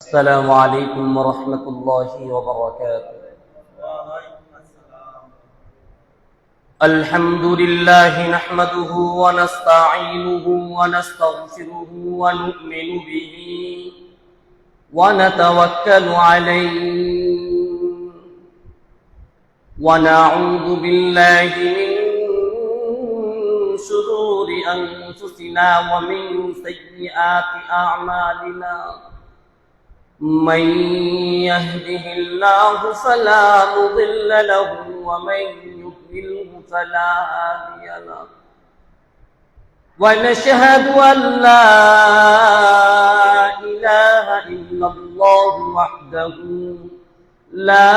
السلام عليكم ورحمة الله وبركاته. الحمد لله نحمده ونستعينه ونستغفره ونؤمن به ونتوكل عليه ونعوذ بالله من شرور أنفسنا ومن سيئات أعمالنا. من يهده الله فلا مضل له ومن يضلله فلا هادي له. ونشهد أن لا إله إلا الله وحده لا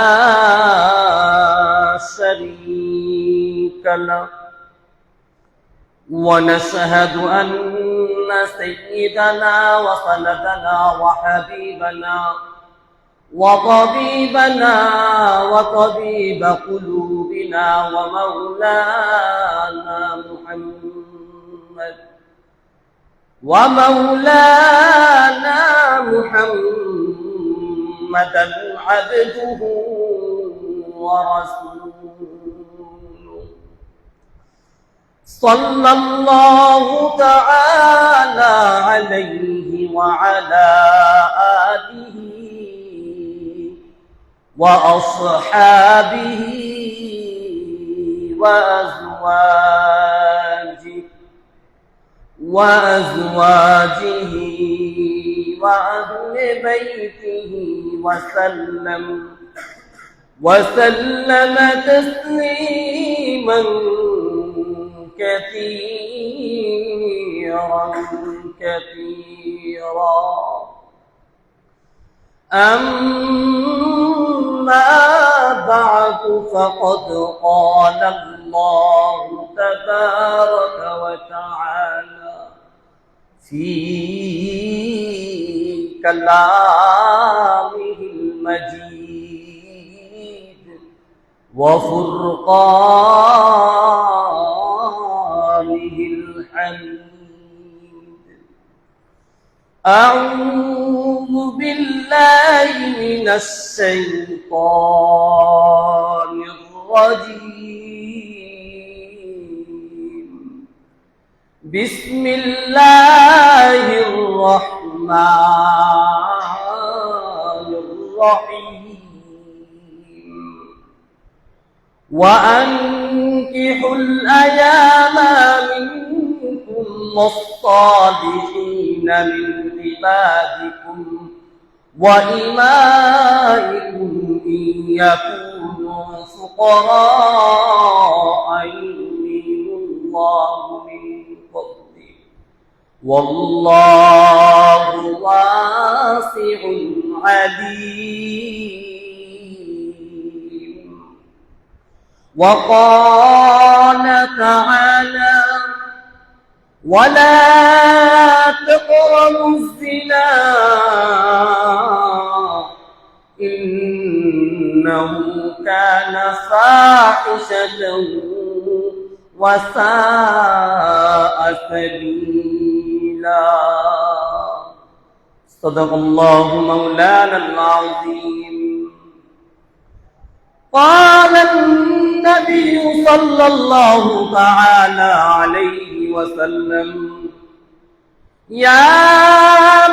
شريك له. ونشهد أن سيدنا وسندنا وحبيبنا وطبيبنا وطبيب قلوبنا ومولانا محمدا عبده ورسوله صلى الله تعالى عليه وعلى آله وأصحابه وأزواجه وأهل بيته وسلم تسليما كثيرا. أما بعد فقد قال الله تبارك وتعالى في كلامه المجيد وفرقانه الحميد. أعوذ بالله من الشيطان الرجيم. بسم الله الرحمن الرحيم. وأنكحوا الأيام منكم والصالحين من عبادكم وإمائكم إن يكونوا فقراء يغنيهم الله من فضله والله واسع عليم. وقال تعالى ولا تقربوا الزنا إنه كان فاحشة وساء سبيلا. صدق الله مولانا العظيم. قال النبي صلى الله تعالى عليه وسلم يا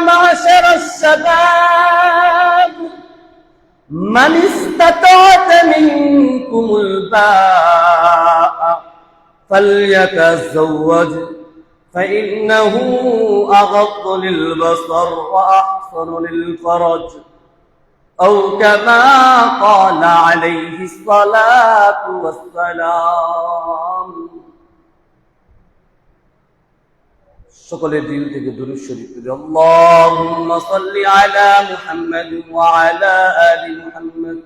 معشر الشباب من استطعت منكم الباء فليتزوج فإنه أغض للبصر وأحسن للفرج أو كما قال عليه الصلاة والسلام. সকলের দিল থেকে দুরূদ শরীফ পড়ি। আল্লাহুম্মা সাল্লি আলা মুহাম্মাদ ওয়া আলা আলি মুহাম্মাদ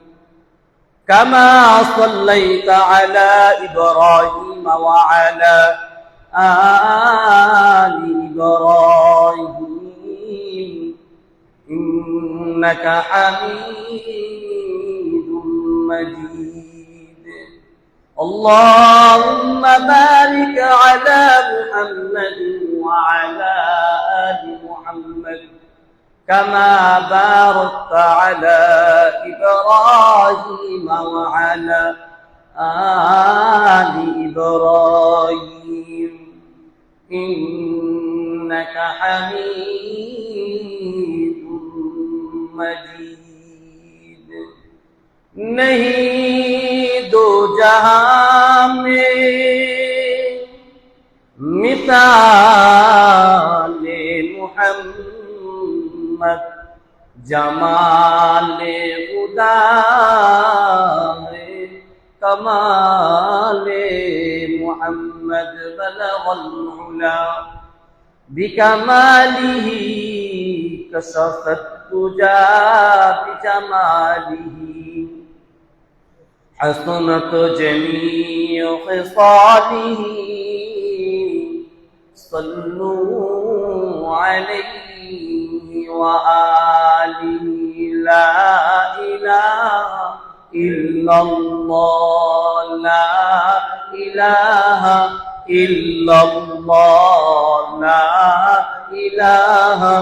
কামা সাল্লাইতা আলা ইব্রাহিম ওয়া আলা আলি ইব্রাহিম ইন্নাকা হামিদুম মাজিদ. আল্লাহুম্মা বারিক আলা মুহাম্মাদ وعلى آل محمد كما باركت على إبراهيم وعلى آل إبراهيم إنك حميد مجيد नहीं दो जहां में मिसाले मुहम्मद जमाले खुदा है कमाले मुहम्मद बलगल उला बिकमालिही कशफत तुजा बिजमालिही हसनत जमीअ ख़िसालिही सल्लू अलैहि व आलिहि ला इलाहा इल्लल्लाह ला इलाहा इल्लल्लाह ला इलाहा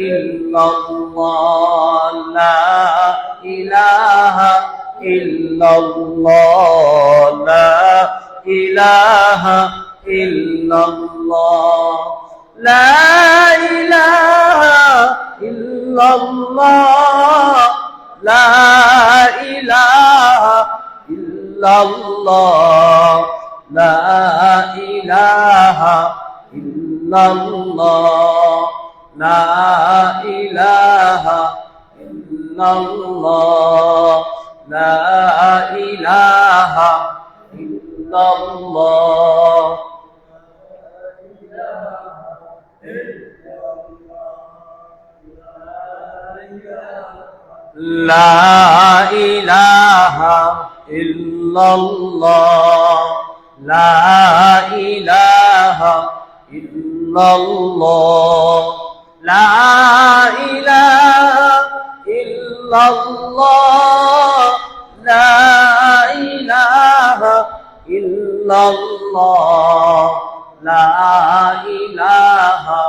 इल्लल्लाह ला इलाहा इल्लल्लाह ला इलाहा इल्लल्लाह ला इलाहा इल्लल्लाह ला इलाहा इल्लल्लाह ला इलाहा इल्लल्लाह ला इलाहा इल्लल्लाह ला इलाहा इल्लल्लाह ला इलाहा इल्लल्लाह ला इलाहा इल्लल्लाह ला इलाहा इल्लल्लाह ला इलाहा इल्लल्लाह ला इलाहा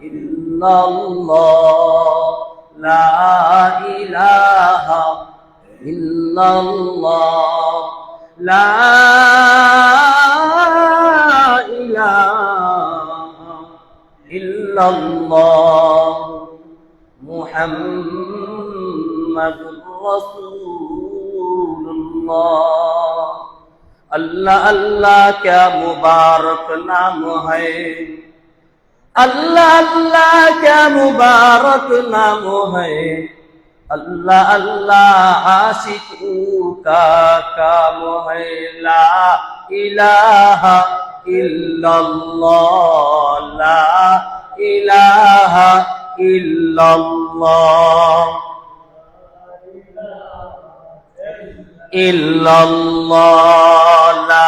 इल्लल्लाह ला इलाहा इल्लल्लाह ला इलाहा इल्लल्लाह मुहम्मदुर रसूलुल्लाह अल्लाह अल्लाह क्या मुबारक नाम है अल्लाह अल्लाह क्या मुबारक नाम है अल्लाह अल्लाह आशिकों का काम है ला इलाहा इल्लल्लाह ला इलाहा इल्लल्लाह इल्लल्लाह ला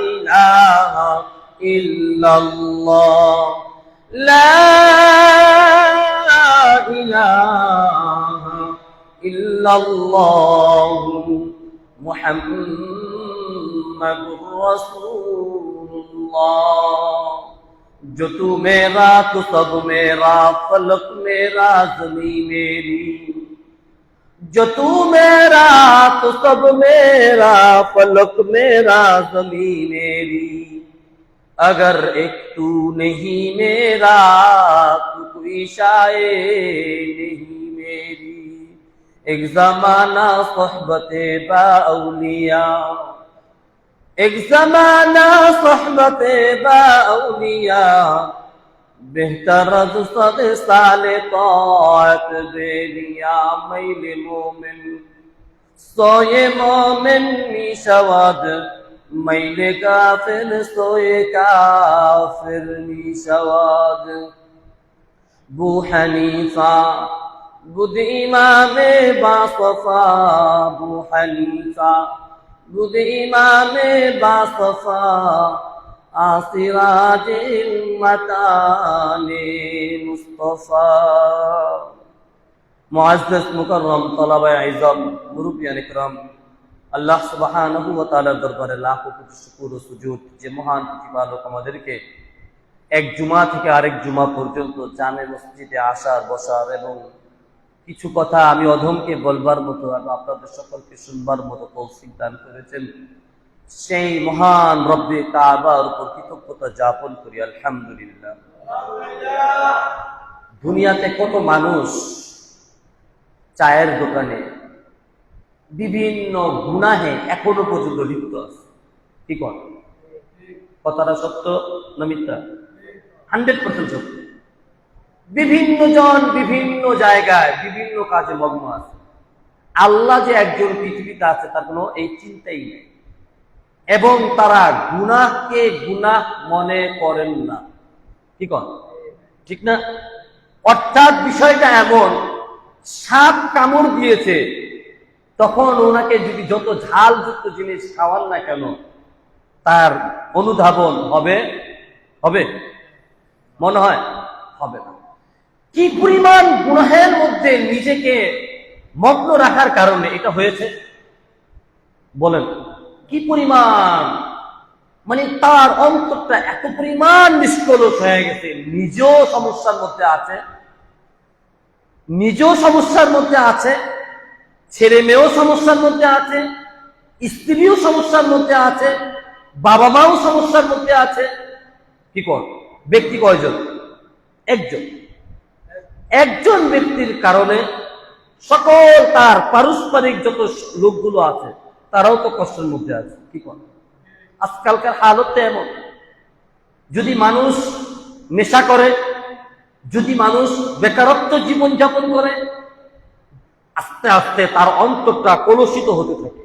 इलाहा इल्लल्लाह ला इलाहा इल्लल्लाह मुहम्मदुर रसूलुल्लाह जो तू मेरा तो सब मेरा फलक मेरा ज़मीन मेरी जो तू मेरा तो सब मेरा फलक मेरा ज़मीन मेरी अगर एक तू नहीं मेरा तो कोई शाये नहीं मेरी एक ज़माना सोहबते बाउलिया एक ज़माना सोहबते बाउलिया बेहतर सद साले तौत दे दिया मैल मोमिन सोए मोमिन निशवाद मैल काफिर सोए काफिर निशवाद बू हनीफा बुद इमाम बासफा बू हनीफा बुद इमाम बासफा आसिराज मताने मुस्तफा मुअज़्ज़ज़ मुकर्रम तलबा इज़्ज़त मुरुब्बियान इकराम আল্লাহ সুবহানাহু ওয়া তাআলার দরবারে লাখো কোটি শুকর ও সুজুদ যে মহান প্রতিপালক আমাদেরকে এক জুমা থেকে আরেক জুমা পর্যন্ত জামে মসজিদে আসার বসার এবং কিছু কথা আমি অধমকে বলবার মতো এবং আপনাদের সকলকে শুনবার মতো তৌফিক দান করেছেন, সেই মহান রব্বে কাবার উপর কৃতজ্ঞতা যাপন করি আলহামদুলিল্লাহ। দুনিয়াতে কত মানুষ চায়ের দোকানে বিভিন্ন গুনাহে এখনো পর্যন্ত লিপ্ত আছে। কি কর কথাটা সত্য না মিথ্যা? 100% সত্য। বিভিন্ন জন বিভিন্ন জায়গায় বিভিন্ন কাজে মগ্ন আছে। আল্লাহ যে একজন পৃথিবীতে আছে তার কোনো এই চিন্তাই নেই, এবং তারা গুনাহকে গুনাহ মনে করেন না। কি কর ঠিক না? অর্থাৎ বিষয়টা এমন, সাপ কামড় দিয়েছে, তখন ওনাকে যদি যত ঝালযুক্ত জিনিস খাওয়ান না কেন তার অনুধাবন হবে হবে মনে হয় হবে না। কি পরিমাণ গুনাহের মধ্যে নিজেকে মগ্ন রাখার কারণে এটা হয়েছে বলেন? কি পরিমাণ, মানে তার অন্তরটা এত পরিমাণ নিষ্কলুষ হয়ে গেছে, নিজেও সমস্যার মধ্যে আছে, ছেলে মেয়েও সমস্যার মধ্যে আছে, স্ত্রীও সমস্যার মধ্যে আছে, বাবা মাও সমস্যার মধ্যে আছে। কি কর ব্যক্তি কয়জন? একজন ব্যক্তির কারণে সকল তার পারস্পরিক যত লোকগুলো আছে তারাও তো কষ্টের মধ্যে আছে। কি কর আজকালকার হালত এমন। যদি মানুষ নেশা করে, যদি মানুষ বেকারত্ব জীবন যাপন করে, আস্তে আস্তে তার অন্তরটা কলুষিত হতে থাকে।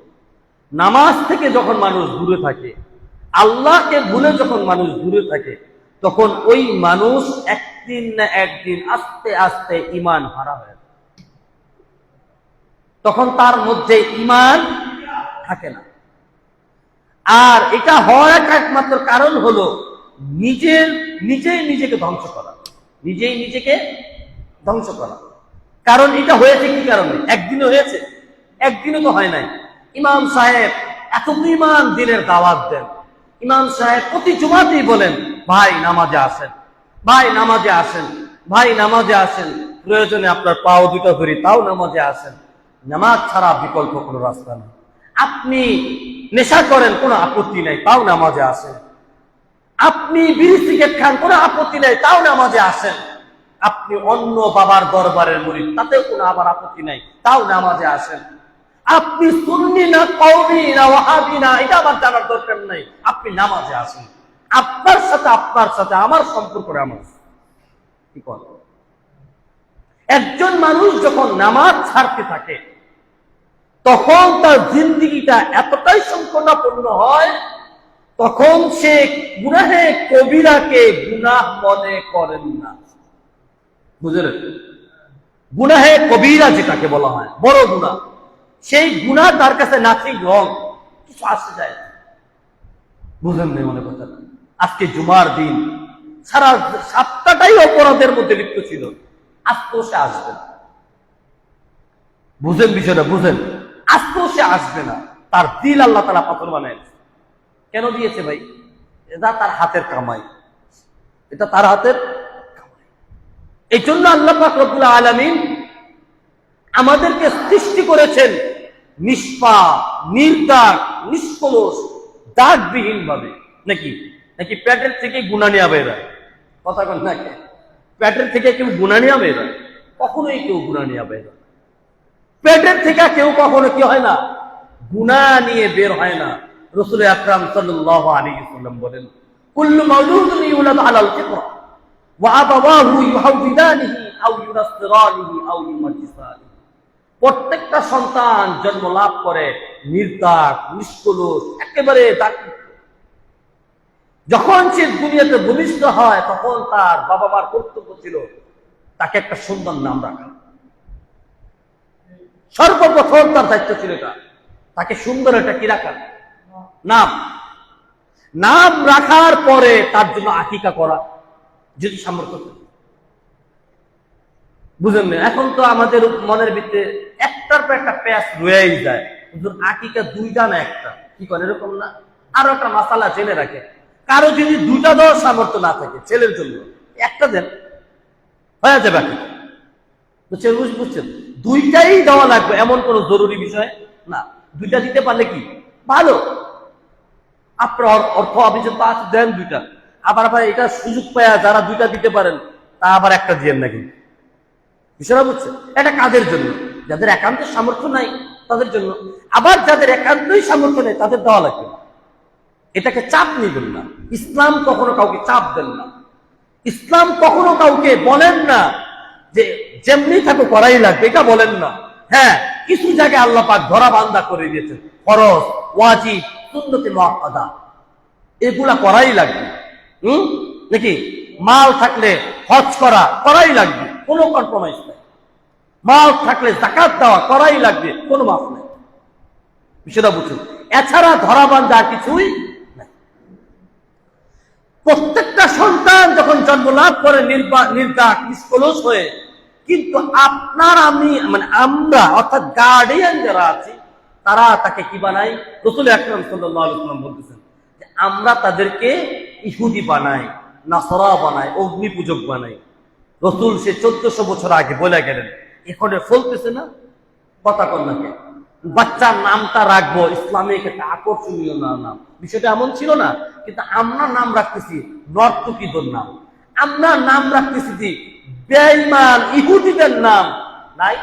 নামাজ থেকে যখন মানুষ দূরে থাকে, আল্লাহকে ভুলে যখন মানুষ দূরে থাকে, তখন ওই মানুষ একদিন না একদিন আস্তে আস্তে ঈমান হারা হয়ে যায়। তখন তার মধ্যে ঈমান থাকে না। আর এটা হওয়ার একমাত্র কারণ হলো নিজেই নিজেকে ধ্বংস করা, নিজেই নিজেকে ধ্বংস করা। কারণ এটা হয়েছে কি কারণে? একদিনও হয়েছে? একদিনও তো হয় নাই। ইমাম সাহেব এত পরিমাণ দিনের দাওয়াত দেন, ইমাম সাহেব প্রতি জুমাতেই বলেন, ভাই নামাজে আসেন, ভাই নামাজে আসেন, ভাই নামাজে আসেন, প্রয়োজনে আপনার পাও দুটো ধরি তাও নামাজে আসেন। নামাজ ছাড়া বিকল্প কোনো রাস্তা নেই। আপনি নেশা করেন, কোনো আপত্তি নেই, তাও নামাজে আসেন। আপনি বিড়ি সিগারেট খান, কোনো আপত্তি নেই, তাও নামাজে আসেন। আপনি অন্য বাবার দরবারের মুরিদ, তাতেও কোনো আবার আপত্তি নাই, তাও নামাজে আসেন। আপনি সুন্নি না কওমি না ওয়াহাবি না, এটা আমার জানার দরকার নাই, আপনি নামাজে আসেন। আপনার সাথে আমার সম্পর্ক নামাজ। কি কথা? একজন মানুষ যখন নামাজ ছাড়তে থাকে তখন তার জিন্দেগিটা এতটাই সংকটাপন্ন হয়, তখন সে গুনাহে কবিরাকে গুনাহ মনে করেন না। বুঝলেন? গুনাহে কবিরা যেটাকে বলা হয়, বড় গুনাহ, সেই গুনাহ তার কাছে নাথিং রং, কিছু আসে যায় না। বুঝলেন না মনে কথা? আজকে জুমার দিন, সারা সপ্তাহটাই অপরাধের মধ্যে লিপ্ত ছিল, আজকেও সে আসবে না। বুঝেন বিষয়টা? বুঝেন? আজকেও সে আসবে না। তার দিল আল্লাহ তাআলা পাথর বানায় কেন দিয়েছে ভাই? এটা তার হাতের কামাই, এটা তার হাতের কামাই। এই জন্য আল্লাহ পাক রব্বুল আলামিন আমাদেরকে সৃষ্টি করেছেন নিষ্পাপ, নির্দাগ, নিষ্কলুষ, দাগবিহীন ভাবে। নাকি পেটের থেকে গুনাহ নিয়ে বেরোয়? কথা বল না, পেটের থেকে কেউ গুনাহ নিয়ে বেরোয়? কখনোই কেউ গুনাহ নিয়ে বেরোয়? পেটের থেকে কেউ কখনো কি হয় না, গুনাহ নিয়ে বের হয় না। রাসূল আকরাম সাল্লাল্লাহু আলাইহি ওয়াসাল্লাম বলেন, কুল্লু মাউলুদুন ইউলাদু আলাল ফিতরা ওয়া আবাওয়াহু ইউহাউদিদানিহি আও ইউনাসসিরানিহি আও ইউমাজ্জিসানিহি। প্রত্যেকটা সন্তান জন্ম লাভ করে নির্দাগ, নিষ্কলুষ, একেবারে দাগমুক্ত। যখন সে দুনিয়াতে ভূমিষ্ঠ হয় তখন তার বাবা মার কর্তব্য ছিল তাকে একটা সুন্দর নাম রাখা। সর্বপ্রথম তার দায়িত্ব ছিল এটা, তাকে সুন্দর একটা কি রাখা, নাম রাখার পরে তার জন্য আকিকা করা যদি সামর্থ্য থাকে। বুঝেন না? এখন তো আমাদের মনের ভিতরে একটার পর একটা প্যাচ রয়েই যায়, আকিকা দুইটা না একটা। কি করে এরকম না? আরো একটা মাসালা জেনে রাখে, কারো যদি দুটা দেওয়ার সামর্থ্য না থাকে ছেলের জন্য, একটা দেন, হয়ে যাবে। বুঝছেন, দুইটাই দেওয়া লাগবে এমন কোন জরুরি বিষয় না। দুইটা দিতে পারলে কি ভালো, আপনার অর্থ অভিযোগ আছে, দেন দুইটা। আবার এটা সুযোগ পায়া যারা দুইটা দিতে পারেন তা আবার একটা দিয়েন নাকি, বিষয়টা বুঝছেন? এটা কাদের জন্য? যাদের একান্ত সামর্থ্য নাই তাদের জন্য। আবার যাদের একান্তই সামর্থ্য নেই তাদের দেওয়া লাগবে। এটাকে চাপ নিবেন না। ইসলাম কখনো কাউকে চাপ দেন না। ইসলাম কখনো কাউকে বলেন না যে যেমনি থাকো করাই লাগবে, এটা বলেন না। হ্যাঁ, কিছু জায়গায় আল্লাহ পাক ধরা বান্দা করে দিয়েছেন, ফরজ, ওয়াজিব, সুন্নতে মুআক্কাদা, এগুলা করাই লাগবে। নাকি মাল থাকলে হজ করাই লাগবে, কোনো কম্প্রোমাইজ নাই। মাল থাকলে যাকাত দেওয়া করাই লাগবে, কোনো মাফ নাই। বিষয়টা বুঝুন। এছাড়া ধরা বান্ধা কিছুই নাই। প্রত্যেকটা সন্তান যখন জন্ম লাভ করে নির্দাক নিষ্কলুষ হয়ে, কিন্তু আপনার আমরা অর্থাৎ গার্ডিয়ান যারা আছি তারা তাকে কি বানাই? রাসূল আকরাম সাল্লাল্লাহু আলাইহি ওয়াসাল্লাম বলতেছেন যে আমরা তাদেরকে ইহুদি বানাই, নাসারা বানাই, অগ্নি পূজক বানাই। রাসূল সে 1400 বছর আগে বলে গেলেন, এখানে ফলতেছে না কথা কন্যাকে বাচ্চার নামটা রাখবো ইসলামিক একটা আকর্ষণীয় নাম। বিষয়টা এমন ছিল না, কিন্তু আমরা নাম রাখতেছি নর্তকীদের নাম, আমরা নাম রাখতেছি যে বেঈমান ইহুদিদের নাম। নাই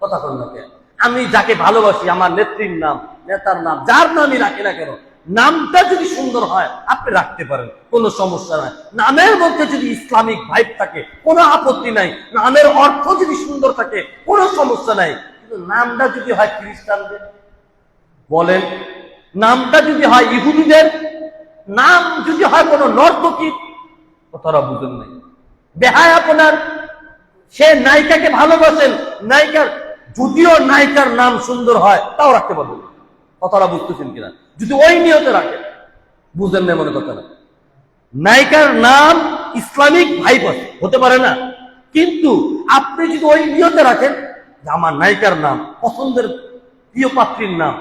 কথা কন্যাকে আমি যাকে ভালোবাসি, আমার নেত্রীর নাম, নেতার নাম, যার নামই রাখি না কেন, নামটা যদি সুন্দর হয় আপনি রাখতে পারেন, কোনো সমস্যা নাই। নামের মধ্যে যদি ইসলামিক ভাইব থাকে কোনো আপত্তি নাই, নামের অর্থ যদি সুন্দর থাকে কোনো সমস্যা নাই। কিন্তু নামটা যদি হয় খ্রিস্টানদের, বলেন, নামটা যদি হয় ইহুদিদের, নাম যদি হয় কোনো নর্তকীর, কথাটা বুঝেন নাই। বেহায় আপনার সে নায়িকাকে ভালোবাসেন, নায়িকার যদিও নায়িকার নাম সুন্দর হয় তাও রাখতে পারবেন, কথাটা বুঝতেছেন কিনা? যদি ওই নিয়তে রাখেন, বুঝেন না মনে কথা না। নায়িকার নাম ইসলামিক ভাইব হতে পারে না, কিন্তু আপনি যদি ওই নিয়তে রাখেন যে আমার নায়িকার নাম, পছন্দের প্রিয় পাত্রীর নাম,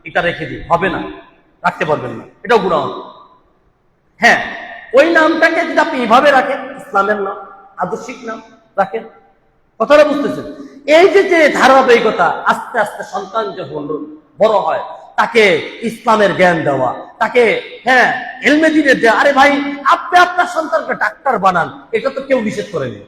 এটা রেখে দিন, হবে না, রাখতে পারবেন না, এটাও গুনাহ হবে। হ্যাঁ, ওই নামটাকে যদি আপনি এইভাবে রাখেন, ইসলামের নাম, আদর্শিক নাম রাখেন, কথাটা বুঝতেছেন? এই যে ধারাবাহিকতা, আস্তে আস্তে সন্তান যখন বড় হয় তাকে ইসলামের জ্ঞান দেওয়া, তাকে ইলমে দ্বীনের দেওয়া। আরে ভাই, আপনি আপনার সন্তানকে ডাক্তার বানান, এটা তো কেউ নিষেধ করেনি।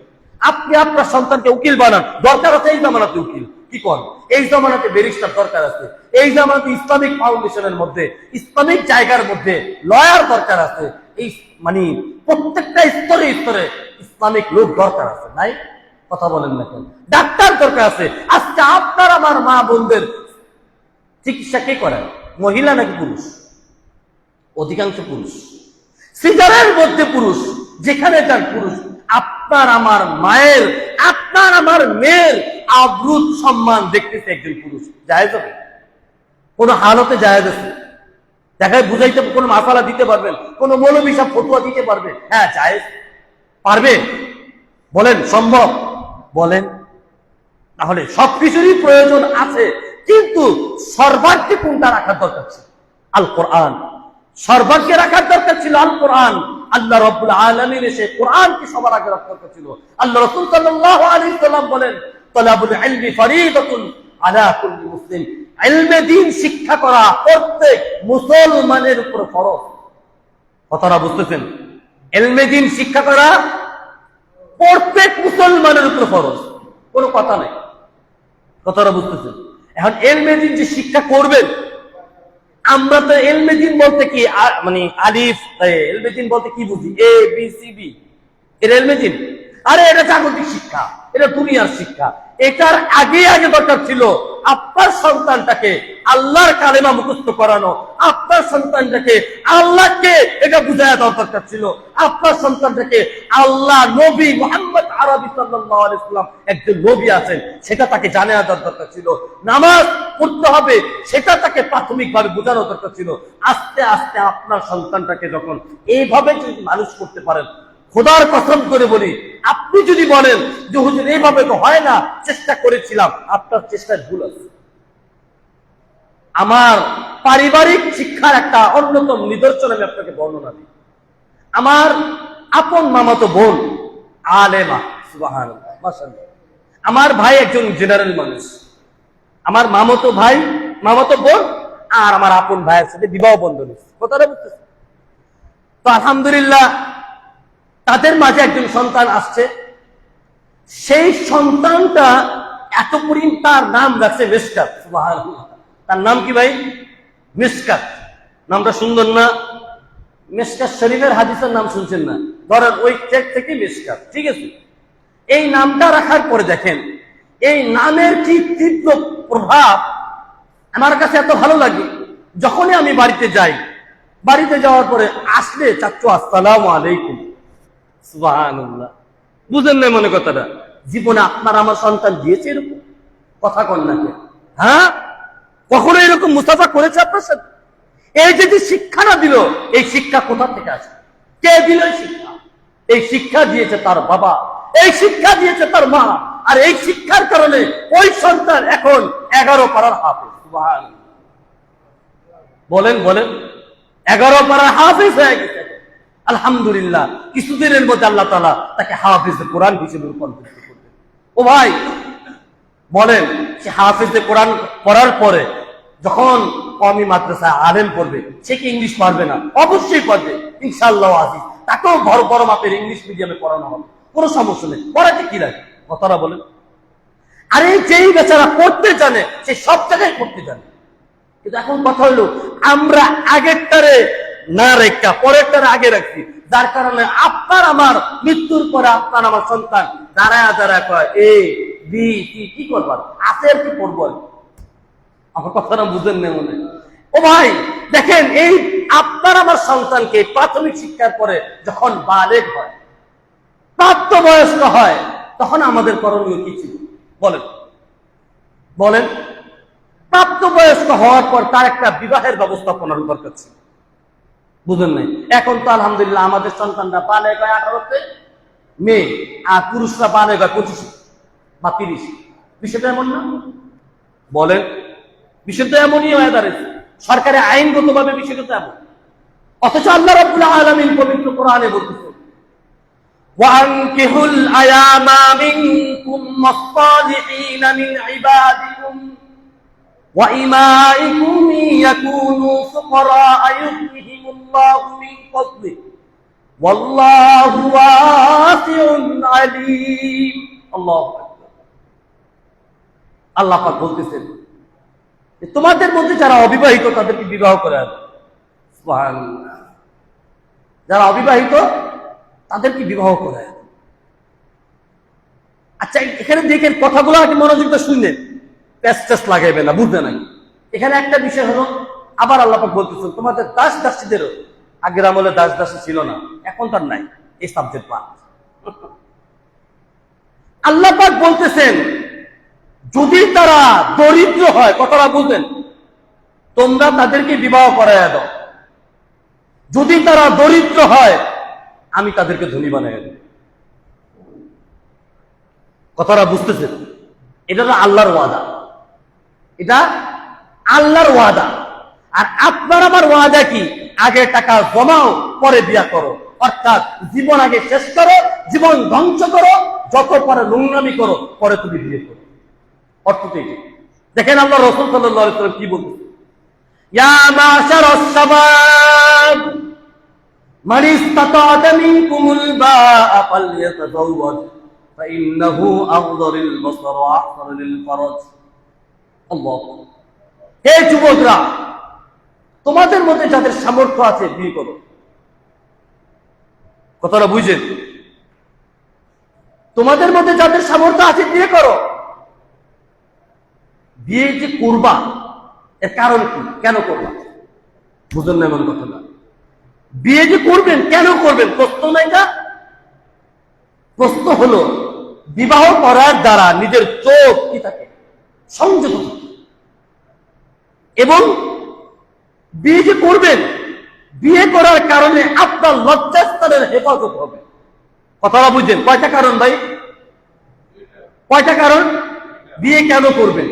আপনি আপনার সন্তানকে উকিল বানান, দরকার আছে এই জামানাতে উকিল, কি করেন? এই জামানাতে ব্যারিস্টার দরকার আছে, এই জামানাতে ইসলামিক ফাউন্ডেশনের মধ্যে, ইসলামিক জায়গার মধ্যে লয়ার দরকার আছে। এই প্রত্যেকটা স্তরে স্তরে ইসলামিক লোক দরকার আছে, নাই? কথা বলেন না কেন? ডাক্তার দরকার আছে। আজকে আপনার আমার মা বোনদের চিকিৎসা কে করেন? মহিলা নাকি পুরুষ? অধিকাংশ পুরুষ। সিজারের মধ্যে পুরুষ, যেখানে যান পুরুষ। আপনার আমার মায়ের, আপনার আমার মেয়ের আবরুত সম্মান দেখতেছে একজন পুরুষ, জায়েজ হবে? কোন হালতে জায়েজ আছে? দেখায় বুঝাইতে কোন মাসালা দিতে পারবেন? কোন মৌলবী সাহেব ফতোয়া দিতে পারবে? হ্যাঁ জায়েজ, পারবে? বলেন সম্ভব? বলেন। তাহলে সবকিছুরই প্রয়োজন আছে, কিন্তু সর্বাগ্রে কোনটা রাখার দরকার ছিল? আল কোরআন। সর্বাগ্রে রাখার দরকার ছিল আল কোরআন। আল্লাহ রাব্বুল আলামিন এসে কোরআনকে সবার আগে রাখার দরকার ছিল। আল্লাহ রাসূল সাল্লাল্লাহু আলাইহি সাল্লাম বলেন, তালাবুল ইলমি ফরিদাতুন আলা কুল্লি মুসলিম। ইলমে দ্বীন শিক্ষা করা প্রত্যেক মুসলমানের উপর ফরজ। কথাটা বুঝতেছেন? ইলমে দ্বীন শিক্ষা করা প্রত্যেক মুসলমানের উপর ফরজ, কোনো কথা নাই। কথাটা বুঝতেছেন? এখন ইলমে দ্বীন যে শিক্ষা করবেন, আমরা তো ইলমে দ্বীন বলতে কি আলিফ, ইলমে দ্বীন বলতে কি বুঝি? এ বি সি ডি, এটা ইলমে দ্বীন? আরে এটা জাগতিক শিক্ষা, এটা দুনিয়ার শিক্ষা। এটার আগে দরকার ছিল আপনার সন্তানটাকে আল্লাহর কালেমা মুখস্থ করানো, আপনার সন্তানটাকে আল্লাহকে এটা বুঝায় দেওয়া দরকার ছিল, আপনার সন্তানটাকে আল্লাহ, নবী মুহাম্মদ আরবি সাল্লাল্লাহু আলাইহি ওয়াসাল্লাম একজন নবী আছেন সেটা তাকে জানিয়ে দেওয়ার দরকার ছিল, নামাজ পড়তে হবে সেটা তাকে প্রাথমিকভাবে বোঝানো দরকার ছিল। আস্তে আস্তে আপনার সন্তানটাকে যখন এইভাবে যদি মানুষ করতে পারেন, খোদার কসম করে বলি, আপনি যদি বলেন যে হুজুর এইভাবে তো হয় না, চেষ্টা করেছিলাম, আপনার চেষ্টায় ভুল আছে। আমার পারিবারিক শিক্ষার একটা অন্যতম নিদর্শন আমি আপনাকে বর্ণনা দিই। আমার আপন মামাতো বোন আলেমা, সুবহানাল্লাহ, মাশাআল্লাহ। আমার ভাই একজন জেনারেল মানুষ, আমার মামাতো ভাই, মামাতো বোন আর আমার আপন ভাইয়ের সাথে বিবাহ বন্ধন হয়েছে। কথাটা বুঝতেছে? তো আলহামদুলিল্লাহ তাদের মাঝে একজন সন্তান আসছে। সেই সন্তানটা এত পরিমাণ, তার নাম রাখছে মিসকাত, সুবহানাল্লাহ। তার নাম কি ভাই? মিসকাত। নামটা সুন্দর না? মিসকাত শরীফের হাদিসের নাম শুনছেন না? ধরেন ওই থেকে মিসকাত, ঠিক আছে। এই নামটা রাখার পরে দেখেন এই নামের কি তীব্র প্রভাব আমার কাছে এত ভালো লাগে। যখনই আমি বাড়িতে যাই, বাড়িতে যাওয়ার পরে আসলে চাচ্চু আসসালামু আলাইকুম, সুবহানাল্লাহ। বুঝেন না মনে কথাটা? জীবনে আপনার আমার সন্তান দিয়েছে এরকম কথা কন না? হ্যাঁ, কখনো এরকম মুসাফা করেছে আপনার সাথে? এই যে শিক্ষাটা দিল, এই শিক্ষা কোথা থেকে আসে? কে দিল এই শিক্ষা? এই শিক্ষা দিয়েছে তার বাবা, এই শিক্ষা দিয়েছে তার মা, আর এই শিক্ষার কারণে ওই সন্তান এখন 11 পারার হাফেজ। সুবহানাল্লাহ। বলেন বলেন, 11 পারার হাফেজ হয়ে গেছে আলহামদুলিল্লাহ। কিছুদিনের মধ্যে আল্লাহ তাআলা তাকে হাফেজে কোরআন হিসেবে রূপান্তরিত করবেন। ও ভাই বলেন, সে হাফেজে কোরআন পড়ার পরে যখন কওমি মাদ্রাসায় আলেম পড়বে, সে কি ইংলিশ পারবে না? অবশ্যই পারবে ইনশাআল্লাহ আজিজ। তাকেও বড় বড় মাপের ইংলিশ মিডিয়ামে পড়ানো হবে, কোনো সমস্যা নেই। পড়াতে কি লাগে? কথাটা বলেন। আরে যেই বেচারা পড়তে জানে সে সব জায়গায় পড়তে জানে। কিন্তু এখন কথা হলো আমরা আগেরটারে না রেখা পরেরটারে আগে রাখছি, যার কারণে আপনার আমার মৃত্যুর পরে আপনার আমার সন্তান দাঁড়ায় দাঁড়ায় কয় এ বি কি করবার আছে আর কি পড়বো। আমার কথাটা বুঝেন না মনে? ও ভাই দেখেন, এই আপনার আমার সন্তানকে প্রাথমিক শিক্ষার পরে যখন বালেগ হয়, প্রাপ্তবয়স্ক হয়, তখন আমাদের করণীয় কি ছিল বলেন? বলেন। প্রাপ্তবয়স্ক হওয়ার পর তার একটা বিবাহের ব্যবস্থাপনার দরকার ছিল। বুঝেন নাই? এখন তো আলহামদুলিল্লাহ আমাদের সন্তানরা বালেগ হয় 18তে, মেয়ে, আর পুরুষরা বালেগ হয় 25 বা 30। বিষয়টা এমন না? বলেন। বিষয়টা এমনই হয়ে দাঁড়িয়েছে, সরকারি আইনগত ভাবে বিষয়টা এমন। অথচ আল্লাহ রাব্বুল আলামিন পবিত্র কোরআনে বলতেছেন ওয়ানকিহুল আয়ামা মিনকুম ওয়াস-সালিহিনা মিন ইবাদিকুম ওয়া ইমাইকুম ইয়াকুনু ফুকারা আয়ুগনিহিমুল্লাহু মিন ফাদলিহি ওয়াল্লাহু ওয়াসিউন আলীম। আল্লাহু আকবার। আল্লাহ পাক বলতেছেন তোমাদের মধ্যে যারা অবিবাহিত তাদেরকে বিবাহ করে দেয়। সুবহানাল্লাহ। যারা অবিবাহিত তাদেরকে বিবাহ করে দেয়। আচ্ছা এখানে দেখেন কথাগুলো আগে মনোযোগ দিয়ে শুনলেন, প্যাচ লাগাইবে না, বুঝবে নাই। এখানে একটা বিষয় হলো, আবার আল্লাহ পাক বলতেছেন তোমাদের দাস দাসীদেরও, আগের আমলে দাস দাসী ছিল না, এখন তার নাই, এই সাবজেক্ট পাঠ। আল্লাহ পাক বলতেছেন যদি তারা দরিদ্র হয়, কথাটা বুঝলেন, তোমরা তাদেরকে বিবাহ করাইয়া দাও। যদি তারা দরিদ্র হয় আমি তাদেরকে ধনী বানাইয়া দেব। কথাটা বুঝতেছেন? এটা তো আল্লাহর ওয়াদা, এটা আল্লাহর ওয়াদা। আর আপনার আমার ওয়াদা কি? আগে টাকা জমাও, পরে বিয়া করো। অর্থাৎ জীবন আগে শেষ করো, জীবন ধ্বংস করো, যত পরে নোংরামি করো, পরে তুমি বিয়ে করো। অর্থটাই দেখেন আল্লাহ রাসূল সাল্লাল্লাহু আলাইহি ওয়াসাল্লাম কি বলছেন, ইয়া মাশারাস শাবাব মান ইসতাতা মিনকুমুল বাআ ফালইয়াতাযাওয়াজ ফাইন্নাহু আগযারু লিল বাসার ওয়া আহসানু লিল ফারাজ। আল্লাহ। হে যুবকরা, তোমাদের মধ্যে যাদের সামর্থ্য আছে বিয়ে করো। কথাটা বুঝেন? তোমাদের মধ্যে যাদের সামর্থ্য আছে বিয়ে করো। বিয়ে যে করবা এর কারণ কি? কেন করবা? বুঝলেন না এমন কথা না? বিয়ে যে করবেন কেন করবেন প্রশ্ন নাই না? প্রশ্ন হলো বিবাহ করার দ্বারা নিজের চোখ কি থাকে? সংযত থাকে। এবং বিয়ে যে করবেন, বিয়ে করার কারণে আপনার লজ্জাস্থানের হেফাজত হবে। কথাটা বুঝছেন? কয়টা কারণ ভাই? কয়টা কারণ? বিয়ে কেন করবেন?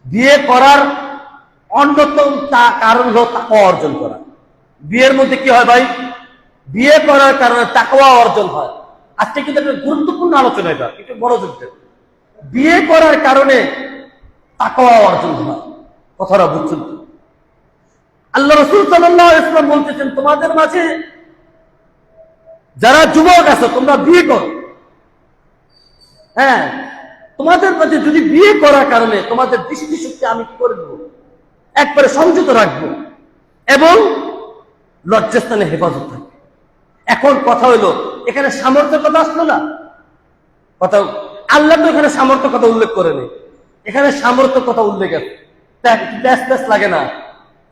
বিয়ে করার অন্যতম কারণ হলো তাকওয়া অর্জন করা। বিয়ের মধ্যে কি হয় ভাই? বিয়ে করার কারণে তাকওয়া অর্জন হয়। আজকে কিন্তু একটা গুরুত্বপূর্ণ আলোচনা, এটা একটু বড় যুদ্ধের। বিয়ে করার কারণে তাকওয়া অর্জন হয়, কথাটা বুঝছেন তো? আল্লাহ রাসূল সাল্লাল্লাহু আলাইহি ওয়াসাল্লাম বলতেছেন, তোমাদের মাঝে যারা যুবক আছে তোমরা বিয়ে করো। হ্যাঁ, তোমাদের মাঝে যদি বিয়ে করার কারণে তোমাদের দৃষ্টিশক্তি আমি কি করে দেবো, একবারে সংযত রাখবো এবং লজ্জাস্থানে হেফাজত থাকবে। এখন কথা হইলো, এখানে সামর্থ্যের কথা আসলো না? কথা আল্লাহ তো এখানে সামর্থ্য কথা উল্লেখ করেনি, এখানে সামর্থ্য কথা উল্লেখ আছে। প্যাস লাগে না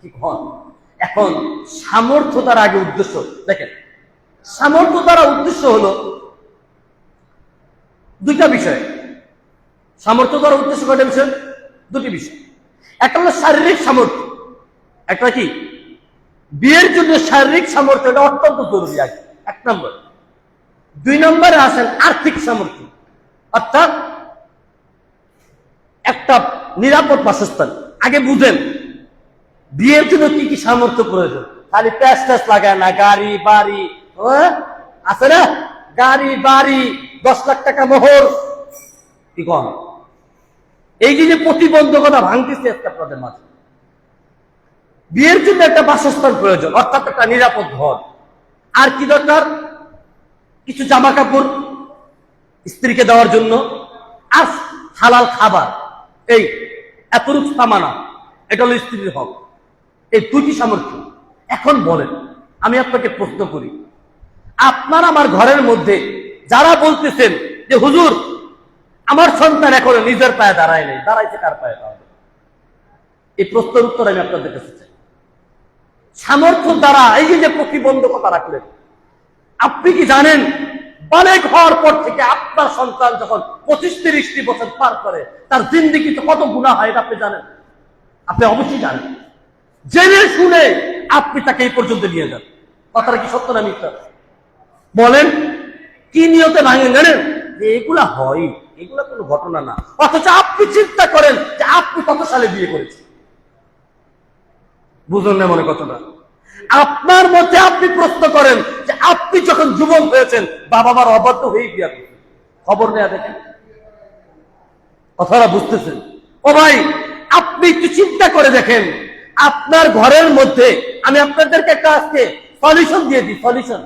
কি হন? এখন সামর্থ্য তার আগে উদ্দেশ্য দেখেন, সামর্থ্য দ্বারা উদ্দেশ্য হলো দুইটা বিষয়। সামর্থ্য দ্বারা উদ্দেশ্য কয়টা বিষয়? দুটি বিষয়। একটা হলো শারীরিক সামর্থ্য, একটা কি বিয়ের জন্য শারীরিক সামর্থ্য, এটা অত্যন্ত জরুরি আগে, এক নম্বর। দুই নম্বরে আসেন আর্থিক সামর্থ্য, অর্থাৎ একটা নিরাপদ বাসস্থান। আগে বুঝেন বিয়ের জন্য কি কি সামর্থ্য প্রয়োজন। খালি প্যাস লাগায় না, গাড়ি বাড়ি আছে না, গাড়ি বাড়ি 10 লাখ টাকা মোহর, কি কম? এই যে প্রতিবন্ধকতা ভাঙতেছে একটা আপনাদের মাঝে। বিয়ের জন্য একটা বাসস্থান প্রয়োজন, অর্থাৎ একটা নিরাপদ ঘর। আর কি দরকার? কিছু জামা কাপড় স্ত্রীকে দেওয়ার জন্য, আর হালাল খাবার। এই এতরূপ সামানা, এটা হলো স্ত্রীর হক। এই দুটি সামর্থ্য। এখন বলেন, আমি আপনাকে প্রশ্ন করি, আপনার আমার ঘরের মধ্যে যারা বলতেছেন যে হুজুর আমার সন্তান এখনো নিজের পায়ে দাঁড়ায় নেই, দাঁড়াইছে কার পায়ে? তাহলে এই প্রশ্নের উত্তর আমি আপনাদের কাছে চাই। সামর্থ্য দ্বারা এই যে প্রতিবন্ধকতা রাখলেন, আপনি কি জানেন বালেগ হওয়ার পর থেকে আপনার সন্তান যখন 25-30 বছর পার করে তার জিন্দেগিতে কত গুনাহ হয়, এটা আপনি জানেন? আপনি অবশ্যই জানেন। জেনে শুনে আপনি তাকে এই পর্যন্ত নিয়ে যান। কথাটা কি সত্য না মিথ্যা? বলেন, কি নিয়তে ভাঙেন জানেন? যে এগুলা হয়, এগুলা কোনো ঘটনা না। অথচ আপনি চিন্তা করেন যে আপনি কত সালে বিয়ে করেছেন, বুঝুন না মনে কথাটা? আপনার মধ্যে আপনি প্রশ্ন করেন যে আপনি যখন যুবক হয়েছেন বাবা মার অবাধ্য হয়ে বিয়ে করেছেন, খবর নেয়া দেখেন। কথাটা বুঝতেছেন? ও ভাই, আপনি একটু চিন্তা করে দেখেন আপনার ঘরের মধ্যে। আমি আপনাদেরকে একটা আজকে সলিউশন দিয়ে দিই, সলিউশন।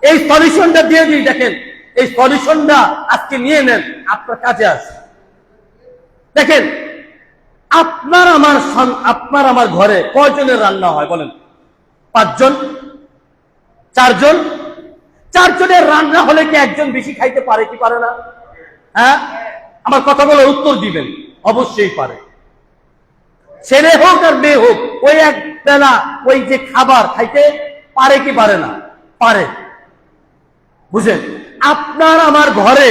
এই সলিউশনটা দিয়ে দিই, দেখেন এই সলিউশনটা আজকে নিয়ে নেন, আপনার কাজে আসে। দেখেন আপনার আমার ঘরে কয়জনের রান্না হয় বলেন? 5 জন, 4 জন। 4 জনের রান্না হলে কি একজন বেশি খাইতে পারে কি পারে না? হ্যাঁ, আমার কথাগুলো উত্তর দিবেন। অবশ্যই পারে। ছেলে হোক আর মেয়ে হোক, ওই এক বেলা ওই যে খাবার খাইতে পারে কি পারে না? পারে। বুঝেন, আপনার আমার ঘরে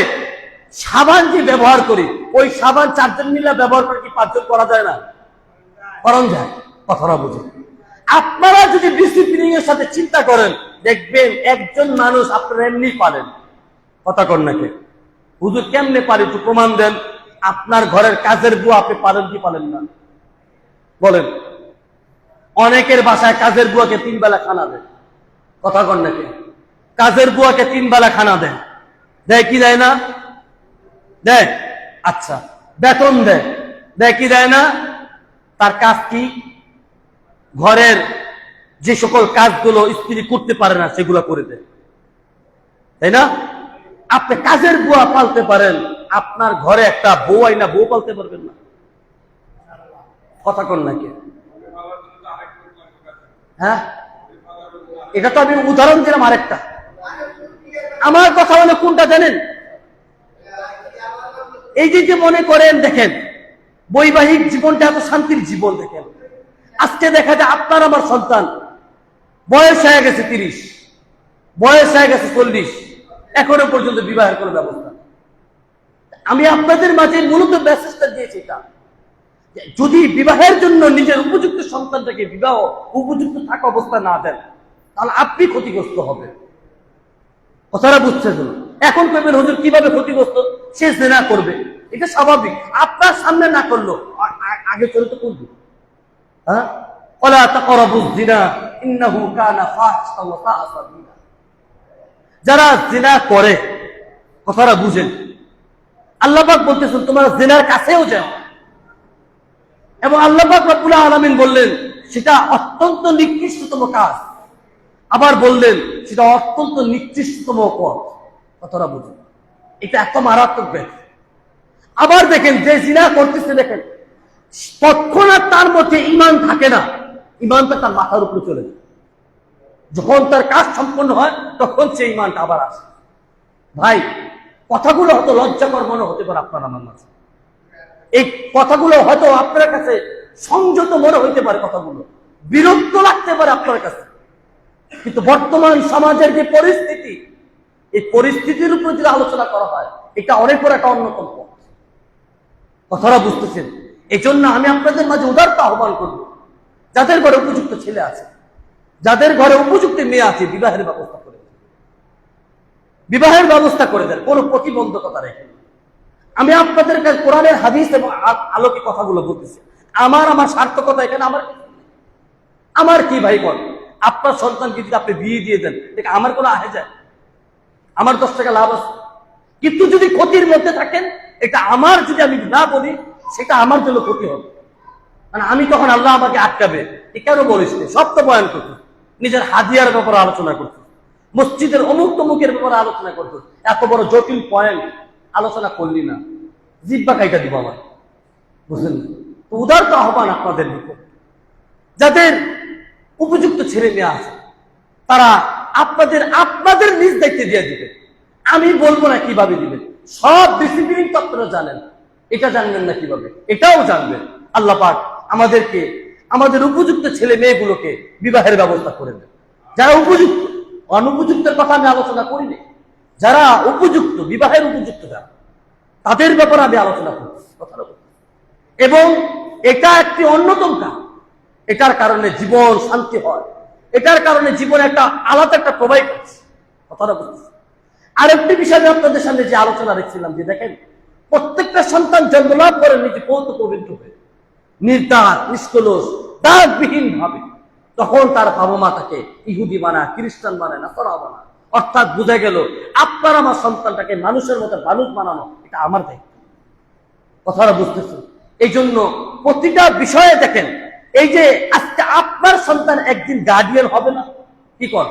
সাবান যে ব্যবহার করি, ওই সাবান 4 জন মিলে ব্যবহার করে কি 5 জন করা যায় না? করা যায়। কথাটা বুঝুন। আপনারা যদি ডিসিপ্লিন এর সাথে চিন্তা করেন, দেখবেন একজন মানুষ আপনারা এমনি পারেন। কথা কন নাকি? হুজুর কেমনে পারি, একটু প্রমাণ দেন। আপনার ঘরের কাজের বুয়া আপনি পারেন কি পারেন না? বলেন। অনেকের বাসায় কাজের বুয়াকে 3 বেলা খানা দেয়। কথা কন নাকি? কাজের বুয়াকে 3 বেলা খানা দেয়, দেয় কি দেয় না? দেয়। আচ্ছা, বেতন দেয়, দেয় কি দেয় না? তার কাজ কি? ঘরের যে সকল কাজগুলো স্ত্রী করতে পারে না সেগুলো করে দেয়, তাই না? আপনি কাজের বুয়া পালতে পারেন, আপনার ঘরে একটা বউ আইনা বউ পালতে পারবেন না? কথা কন নাকি? হ্যাঁ, এটা তো আমি উদাহরণ দিলাম আরেকটা। আমার কথা হলো কোনটা জানেন? এই যে মনে করেন, দেখেন বৈবাহিক জীবনটা এত শান্তির জীবন। দেখেন আজকে দেখা যায় আপনার আমার সন্তান বয়স হয়ে গেছে 30, বয়স হয়ে গেছে 40, এখনো পর্যন্ত বিবাহের কোনো ব্যবস্থা। আমি আপনাদের মাঝে মূলত মেসেজটা দিয়েছি এটা, যদি বিবাহের জন্য নিজের উপযুক্ত সন্তানটাকে বিবাহ উপযুক্ত থাকা অবস্থা না দেন, তাহলে আপনি ক্ষতিগ্রস্ত হবেন। কথাটা বুঝছেন? এখন করবেন হুজুর কিভাবে ক্ষতিগ্রস্ত? সে জেনা করবে, এটা স্বাভাবিক। আপনার সামনে না করলো আগে চলে তো করবে। হ্যাঁ, ওয়ালা তাকরাবুজ জিনা ইন্নাহু কানা ফাহিশাতান ওয়া সাআ সাবিলা। যারা জিনা করে, কথাটা বুঝেন, আল্লাহ পাক বলতেছেন তোমরা জিনার কাছেও যাও, এবং আল্লাহ পাক রব্বুল আলামিন বললেন সেটা অত্যন্ত নিকৃষ্টতম কাজ, আবার বললেন সেটা অত্যন্ত নিকৃষ্টতম পথ। কথাটা বুঝুন, এটা এত মারাত্মক ব্যাধি। আবার দেখেন যে জিনা করতেছে, দেখেন তৎক্ষণাৎ তার মধ্যে ঈমান থাকে না, ঈমানটা তার মাথার উপরে চলে যায়। যখন তার কাজ সম্পন্ন হয় তখন সেই ঈমানটা আবার আসে। ভাই, কথাগুলো হয়তো লজ্জাকর মনে হতে পারে আপনার আমার মাঝে, এই কথাগুলো হয়তো আপনার কাছে সংযত মনে হইতে পারে, কথাগুলো বিরক্ত লাগতে পারে আপনার কাছে, কিন্তু বর্তমান সমাজের যে পরিস্থিতি, এই পরিস্থিতির উপর যদি আলোচনা করা হয়, এটা অনেক বড় একটা অন্যতম পথ। কথাটা বুঝতেছেন? এই জন্য আমি আপনাদের মাঝে উদারতা আহ্বান করব, যাদের ঘরে উপযুক্ত ছেলে আছে, যাদের ঘরে উপযুক্ত মেয়ে আছে, বিবাহের ব্যবস্থা করে দেন, বিবাহের ব্যবস্থা করে দেন, কোনো প্রতিবন্ধকতা রেখে। আমি আপনাদের কাছে কোরআনের হাদিস এবং আলোকে কথাগুলো বলতেছি। আমার সার্থকতা এখানে আমার কি ভাই বল, আপনার সন্তানকে যদি আপনি বিয়ে দিয়ে দেন, এটা আমার কোনো আহে যায়? আমার 10 টাকা লাভ আছে, কিন্তু যদি ক্ষতির মধ্যে থাকেন, এটা আমার, যদি আমি না বলি, সেটা আমার জন্য ক্ষতি হবে। মানে আমি তখন আল্লাহ আমাকে আটকাবে, এ কেন বলিস? সব তো বয়ান করতো, নিজের হাদিয়ার ব্যাপারে আলোচনা করতো, মসজিদের অমুক তমুকের ব্যাপারে আলোচনা করতো, এত বড় জটিল পয়েন্ট আলোচনা করলি না, জিব্বা কাইটা দিব আমার, বুঝলেন? তো উদারতা আহ্বান আপনাদের নিকট, যাদের উপযুক্ত ছেলে মেয়ে আছে, তারা আপনাদের নিজ দায়িত্বে দিয়ে দিবে। আমি বলবো না কিভাবে দিবেন, সব ডিসিপ্লিন তো আপনারা জানেন, এটা জানবেন না কিভাবে, এটাও জানবেন। আল্লাহ পাক আমাদেরকে, আমাদের উপযুক্ত ছেলে মেয়েগুলোকে বিবাহের ব্যবস্থা করে দেন। যারা উপযুক্ত, অনুপযুক্তের কথা আমি আলোচনা করিনি, যারা উপযুক্ত, বিবাহের উপযুক্ত যারা, তাদের ব্যাপারে আমি আলোচনা করছি, কথাটা বলছি। এবং এটা একটি অন্যতম কাজ, এটার কারণে জীবন শান্তি হয়, এটার কারণে জীবনে একটা আলাদা একটা প্রবাহিত হচ্ছে, কথাটা বলছি। আরেকটি বিষয় আমি আপনাদের সামনে যে আলোচনা রেখেছিলাম, যে দেখেন প্রত্যেকটা সন্তান জন্মলাভ করে নিজে পবিত্র পবিত্র হয়ে, নির্দার নিষ্কলুষ দাগবিহীন ভাবে, তখন তার বাবা মা তাকে ইহুদি বানায়, খ্রিস্টান বানায়, নাসারা বানায়। অর্থাৎ বোঝা গেল আপনার আমার সন্তানটাকে মানুষের মতো মানুষ বানানো এটা আমার দায়িত্ব। কথাটা বুঝতেছেন? এই জন্য প্রতিটা বিষয়ে দেখেন, এই যে আজকে আপনার সন্তান একদিন গার্ডিয়ান হবে না, কি কর,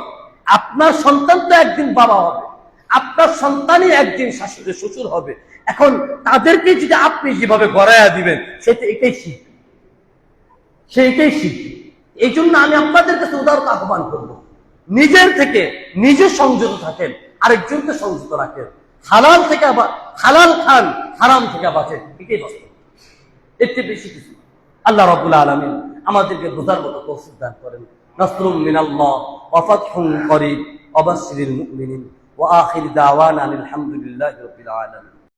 আপনার সন্তান তো একদিন বাবা হবে, আপনার সন্তানই একদিন শাশুড়ি শ্বশুর হবে। এখন তাদেরকে যদি আপনি যেভাবে গড়াইয়া দিবেন, সেটা এটাই শিখবে, সে এটাই শিখবে। এই জন্য আমি আপনাদের কাছে উদারতা আহ্বান করবো, নিজের থেকে নিজে সংযত থাকেন, আরেকজনকে সংযত রাখেন, হালাল থেকে হালাল খান, হারাম থেকে বাঁচেন, এটাই বাস্তব, এর চেয়ে বেশি কিছু। আল্লাহ রাব্বুল আলামিন আমাদেরকে বোঝার মতো তৌফিক দান করেন। নাসরুম মিনাল্লাহ ওয়া ফাতহুন করিব ওয়া বাশশিরিল মুমিনিন ওয়া আখির দাওয়ানা আলহামদুলিল্লাহি রাব্বিল আলামিন।